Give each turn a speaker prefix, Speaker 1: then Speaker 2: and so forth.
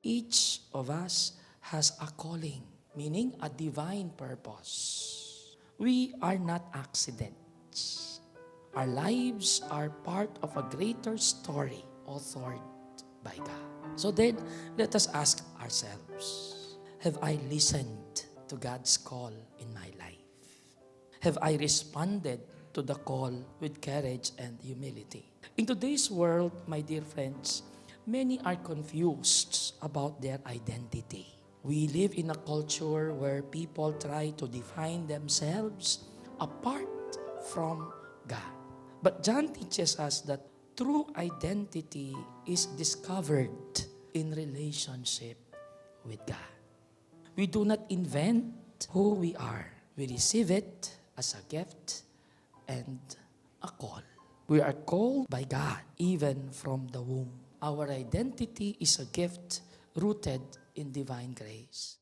Speaker 1: each of us has a calling, meaning a divine purpose. We are not accidents. Our lives are part of a greater story authored by God. So then, let us ask ourselves, have I listened to God's call in my life? Have I responded to the call with courage and humility? In today's world, my dear friends, many are confused about their identity. We live in a culture where people try to define themselves apart from God. But John teaches us that true identity is discovered in relationship with God. We do not invent who we are. We receive it as a gift and a call. We are called by God even from the womb. Our identity is a gift rooted in divine grace.